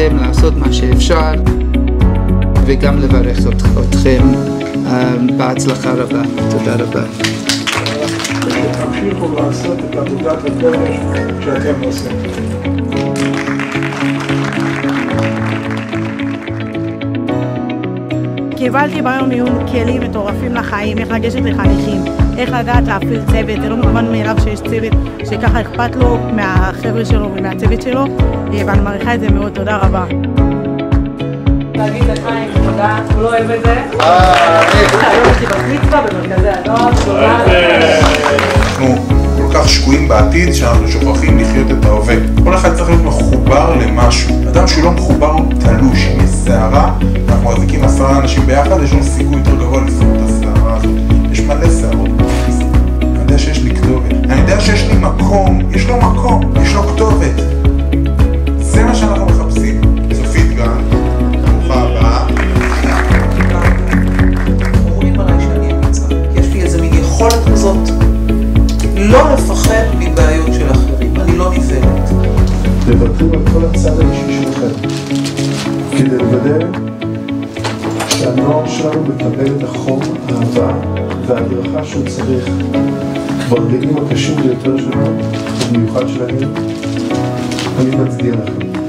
לכם לעשות מה שאפשר וגם לברך אתכם בהצלחה רבה. תודה רבה. תמשיכו לעשות את עבודת הקודש שאתם עושים. קיבלתי ביום עיון כלים מטורפים לחיים, איך לגשת לחניכים, איך לדעת להפעיל צוות. זה לא מובן מאליו שיש צוות שככה אכפת לו מהחבר'ה שלו ומהצוות שלו, ואני מעריכה את זה מאוד. תודה רבה. להגיד לחיים תודה, הוא לא אוהב את זה. היום יש לי במצווה במרכזי הנוער, תודה. אנחנו כל כך שקועים בעתיד שאנחנו שוכחים לחיות את ההווה. כל אחד צריך להיות מחובר למשהו. אדם שהוא לא מחובר הוא תלוש, עם שערה, אנחנו מחזיקים 10 אנשים ביחד, יש לנו סיכוי יותר גבוה לפרוט את השערה הזאת. יש מלא שערות. אני יודע שיש לי כתובת. אני יודע שיש לי מקום, יש לו מקום, יש לו כתובת. זה מה שאנחנו מחפשים. צופית גן, ברוכה הבאה. אומרים עליי שאני אמיצה. יש לי איזה מין יכולת כזאת לא לפחד מבעיות של אחרים. אני לא נבלת. תוותרו על כל הצד האישי שלכם כדי לוודא שהנוער שלנו מקבל את החום, האהבה וההדרכה שהוא צריך ברגעים הקשים ביותר שלו, במיוחד שלהם. אני מצדיע לכם.